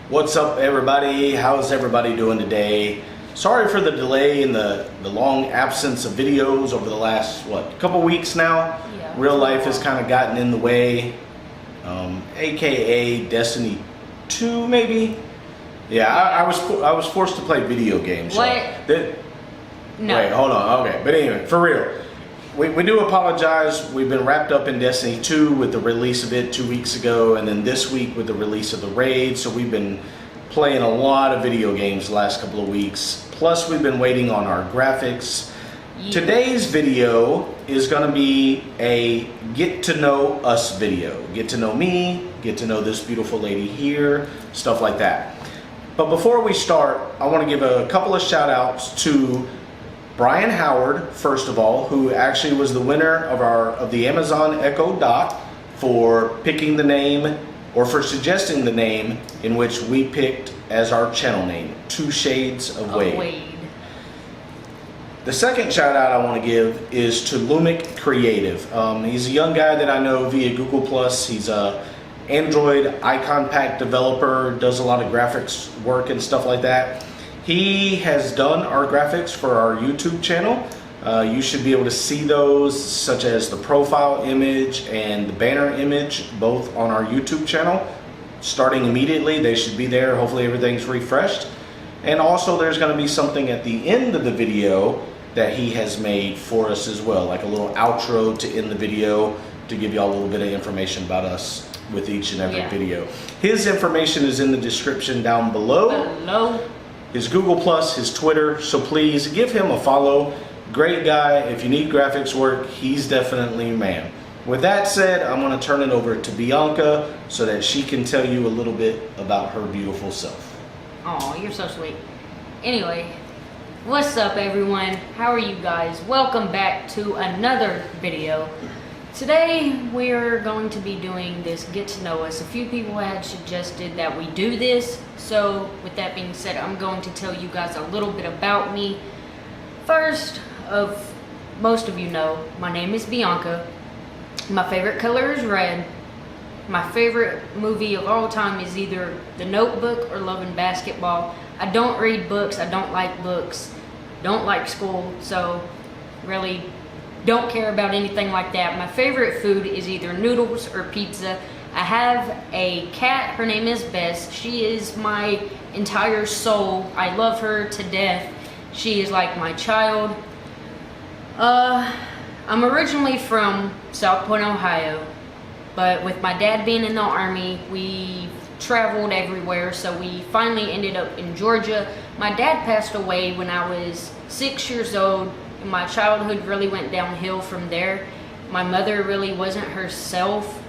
What's up, everybody? How's everybody doing today? Sorry for the delay and the long absence of videos over the last, couple weeks now. Yeah. Real life has kind of gotten in the way, aka Destiny 2 maybe. Yeah, I was forced to play video games. What? No. Wait, hold on. Okay, but anyway, for real. We do apologize. We've been wrapped up in Destiny 2 with the release of it 2 weeks ago, and then this week with the release of the raid. So we've been playing a lot of video games the last couple of weeks. Plus, we've been waiting on our graphics. Yeah. Today's video is going to be a get to know us video. Get to know me, get to know this beautiful lady here, stuff like that. But before we start, I want to give a couple of shout outs to Brian Howard, first of all, who actually was the winner of the Amazon Echo Dot for picking the name, or for suggesting the name in which we picked as our channel name, Two Shades of Wade. The second shout out I want to give is to Lumiq Creative. He's a young guy that I know via Google+. He's a Android icon pack developer, does a lot of graphics work and stuff like that. He has done our graphics for our YouTube channel. You should be able to see those, such as the profile image and the banner image, both on our YouTube channel. Starting immediately, they should be there. Hopefully everything's refreshed. And also there's going to be something at the end of the video that he has made for us as well, like a little outro to end the video to give y'all a little bit of information about us with each and every video. His information is in the description down below. His Google+, his Twitter, so please give him a follow. Great guy. If you need graphics work, he's definitely your man. With that said, I'm going to turn it over to Bianca so that she can tell you a little bit about her beautiful self. Oh, you're so sweet. Anyway, what's up everyone? How are you guys? Welcome back to another video. Today we're going to be doing this get to know us. A few people had suggested that we do this, so with that being said, I'm going to tell you guys a little bit about me. First, most of you know, my name is Bianca. My favorite color is red. My favorite movie of all time is either The Notebook or Love and Basketball. I don't read books, I don't like books, don't like school, so really don't care about anything like that. My favorite food is either noodles or pizza. I have a cat, her name is Bess. She is my entire soul. I love her to death. She is like my child. I'm originally from South Point, Ohio, but with my dad being in the Army, we traveled everywhere, so we finally ended up in Georgia. My dad passed away when I was 6 years old. My childhood really went downhill from there. My mother really wasn't herself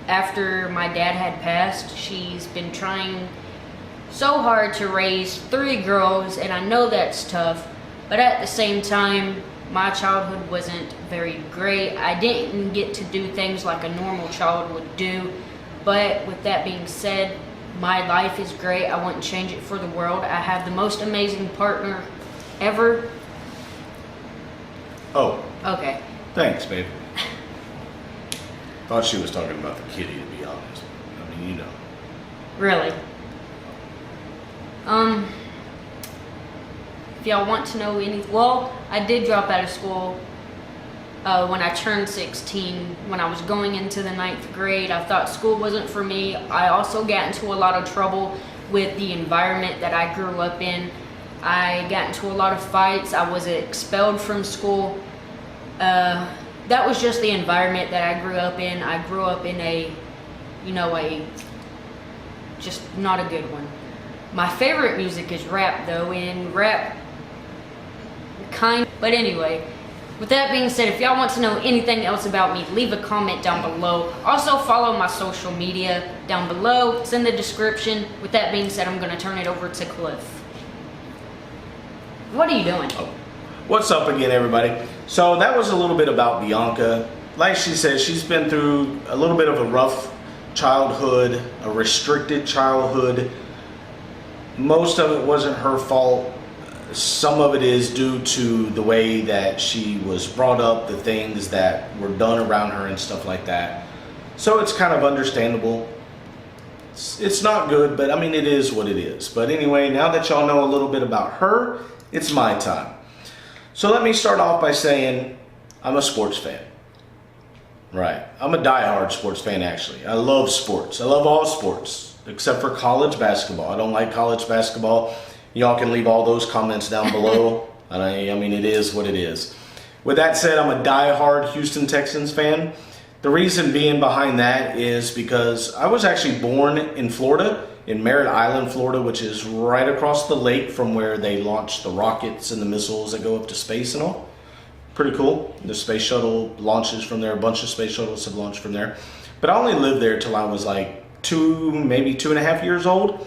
after my dad had passed. She's been trying so hard to raise 3 girls, and I know that's tough, but at the same time, my childhood wasn't very great. I didn't get to do things like a normal child would do, but with that being said, my life is great. I wouldn't change it for the world. I have the most amazing partner ever. Oh. Okay. Thanks, babe. Thought she was talking about the kitty, to be honest. I mean, you know. Really? If y'all want to know well, I did drop out of school when I turned 16, when I was going into the 9th grade. I thought school wasn't for me. I also got into a lot of trouble with the environment that I grew up in. I got into a lot of fights. I was expelled from school. That was just the environment that I grew up in. I grew up in just not a good one. My favorite music is rap though, and rap but anyway, with that being said, if y'all want to know anything else about me, leave a comment down below. Also follow my social media down below. It's in the description. With that being said, I'm going to turn it over to Cliff. What are you doing? Oh. What's up again, everybody? So that was a little bit about Bianca. Like she said, she's been through a little bit of a rough childhood, a restricted childhood. Most of it wasn't her fault. Some of it is due to the way that she was brought up, the things that were done around her and stuff like that. So it's kind of understandable. It's not good, but I mean, it is what it is. But anyway, now that y'all know a little bit about her, it's my time. So let me start off by saying I'm a sports fan. Right. I'm a diehard sports fan, actually. I love sports. I love all sports, except for college basketball. I don't like college basketball. Y'all can leave all those comments down below. I mean, it is what it is. With that said, I'm a diehard Houston Texans fan. The reason being behind that is because I was actually born in Florida, in Merritt Island, Florida, which is right across the lake from where they launch the rockets and the missiles that go up to space and all. Pretty cool. The space shuttle launches from there. A bunch of space shuttles have launched from there. But I only lived there till I was like maybe 2.5 years old.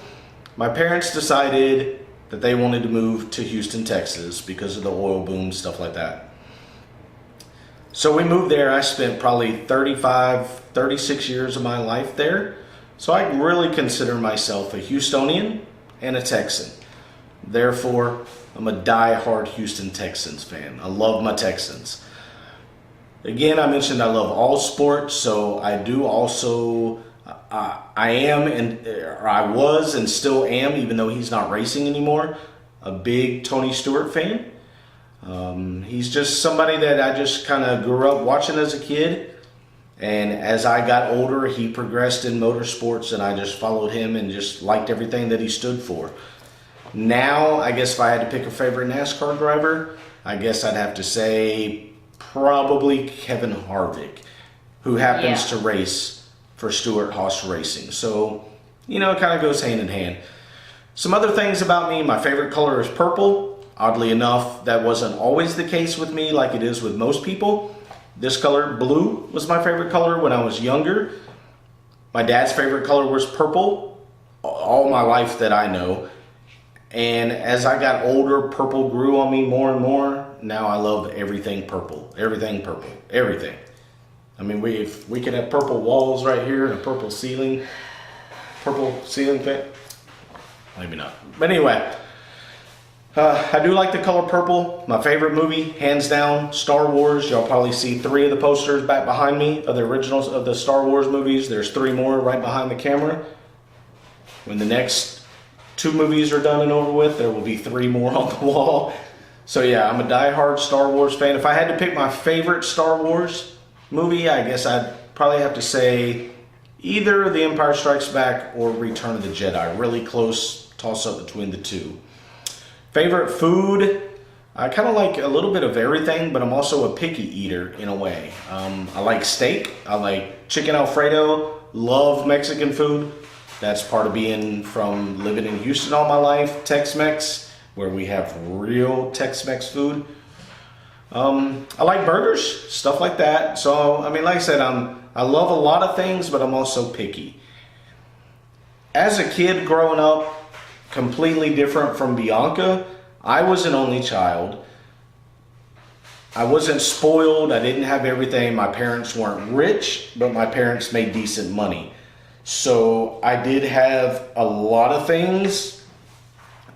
My parents decided that they wanted to move to Houston, Texas because of the oil boom, stuff like that. So we moved there. I spent probably 36 years of my life there. So I really consider myself a Houstonian and a Texan. Therefore, I'm a die-hard Houston Texans fan. I love my Texans. Again, I mentioned I love all sports, so I do also, I was and still am, even though he's not racing anymore, a big Tony Stewart fan. He's just somebody that I just kind of grew up watching as a kid. And as I got older, he progressed in motorsports, and I just followed him and just liked everything that he stood for. Now, I guess if I had to pick a favorite NASCAR driver, I guess I'd have to say probably Kevin Harvick, who happens to race for Stewart-Haas Racing. So, you know, it kind of goes hand in hand. Some other things about me, my favorite color is purple. Oddly enough, that wasn't always the case with me like it is with most people. This color, blue, was my favorite color when I was younger. My dad's favorite color was purple all my life that I know. And as I got older, purple grew on me more and more. Now I love everything purple. Everything purple. Everything. I mean, if we could have purple walls right here and a purple ceiling. Purple ceiling fan. Maybe not. But anyway. I do like the color purple. My favorite movie, hands down, Star Wars. Y'all probably see 3 of the posters back behind me of the originals of the Star Wars movies. There's 3 more right behind the camera. When the next 2 movies are done and over with, there will be 3 more on the wall. So yeah, I'm a diehard Star Wars fan. If I had to pick my favorite Star Wars movie, I guess I'd probably have to say either The Empire Strikes Back or Return of the Jedi. Really close toss-up between the 2. Favorite food, I kind of like a little bit of everything, but I'm also a picky eater in a way. I like steak, I like chicken Alfredo, love Mexican food. That's part of being from living in Houston all my life. Tex-Mex, where we have real Tex-Mex food. I like burgers, stuff like that. So, I mean, like I said, I love a lot of things, but I'm also picky. As a kid growing up, completely different from Bianca. I was an only child. I wasn't spoiled. I didn't have everything. My parents weren't rich, but my parents made decent money. So I did have a lot of things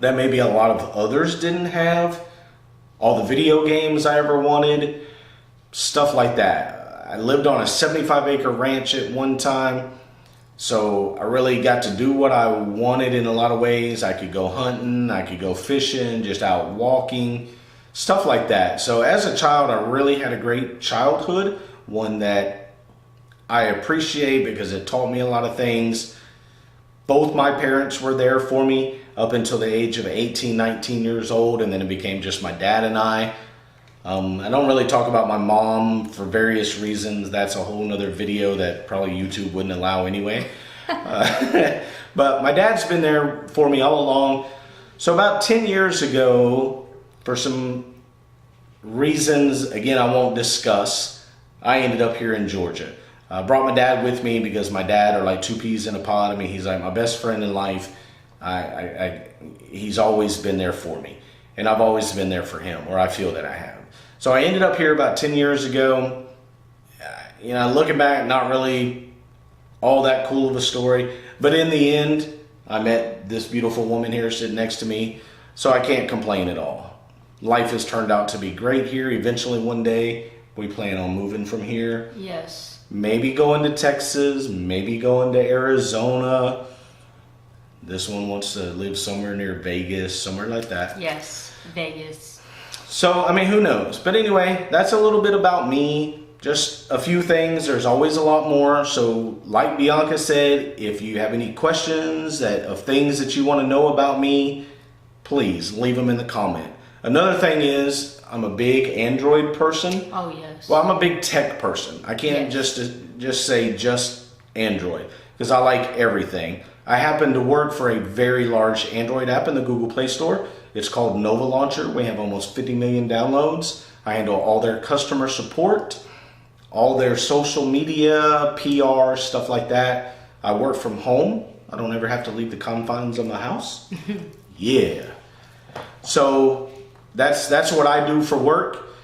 that maybe a lot of others didn't have. All the video games I ever wanted, stuff like that. I lived on a 75-acre ranch at one time. So I really got to do what I wanted in a lot of ways. I could go hunting, I could go fishing, just out walking, stuff like that. So as a child, I really had a great childhood, one that I appreciate because it taught me a lot of things. Both my parents were there for me up until the age of 18, 19 years old, and then it became just my dad and I. I don't really talk about my mom for various reasons. That's a whole nother video that probably YouTube wouldn't allow anyway. But my dad's been there for me all along. So about 10 years ago, for some reasons, again, I won't discuss, I ended up here in Georgia. I brought my dad with me because my dad are like 2 peas in a pod. I mean, he's like my best friend in life. He's always been there for me. And I've always been there for him, or I feel that I have. So I ended up here about 10 years ago. You know, looking back, not really all that cool of a story. But in the end, I met this beautiful woman here sitting next to me. So I can't complain at all. Life has turned out to be great here. Eventually one day, we plan on moving from here. Yes. Maybe going to Texas, maybe going to Arizona. This one wants to live somewhere near Vegas, somewhere like that. Yes, Vegas. So, I mean, who knows? But anyway, that's a little bit about me. Just a few things. There's always a lot more. So, like Bianca said, if you have any questions of things that you want to know about me, please leave them in the comment. Another thing is, I'm a big Android person. Oh, yes. Well, I'm a big tech person. I can't just say just Android because I like everything. I happen to work for a very large Android app in the Google Play Store. It's called Nova Launcher. We have almost 50 million downloads. I handle all their customer support, all their social media, PR, stuff like that. I work from home. I don't ever have to leave the confines of my house. Yeah. So that's what I do for work.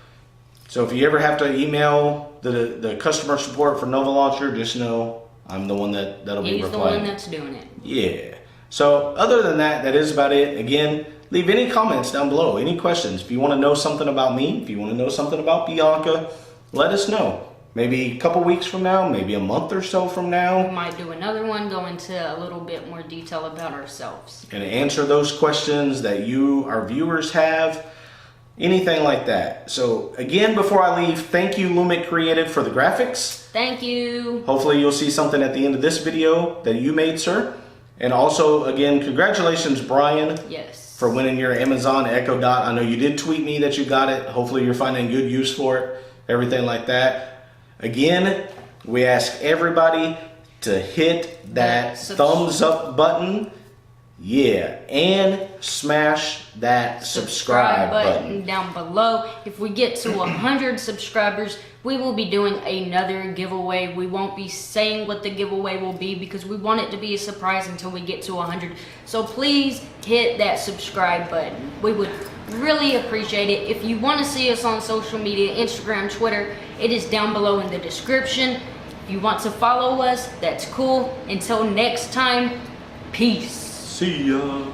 So if you ever have to email the customer support for Nova Launcher, just know I'm the one that'll be replying. He's the one that's doing it. Yeah. So other than that, that is about it. Again, leave any comments down below, any questions. If you want to know something about me, if you want to know something about Bianca, let us know. Maybe a couple weeks from now, maybe a month or so from now. We might do another one, go into a little bit more detail about ourselves. And answer those questions that you, our viewers, have. Anything like that. So again, before I leave, thank you Lumiq Creative for the graphics. Thank you. Hopefully you'll see something at the end of this video that you made, sir. And also, again, congratulations, Brian. Yes. For winning your Amazon Echo Dot. I know you did tweet me that you got it. Hopefully you're finding good use for it. Everything like that. Again, we ask everybody to hit that thumbs up button. Yeah, and smash that subscribe button down below. If we get to 100 subscribers, we will be doing another giveaway. We won't be saying what the giveaway will be because we want it to be a surprise until we get to 100. So please hit that subscribe button. We would really appreciate it. If you want to see us on social media, Instagram, Twitter, it is down below in the description. If you want to follow us, that's cool. Until next time, peace. See ya.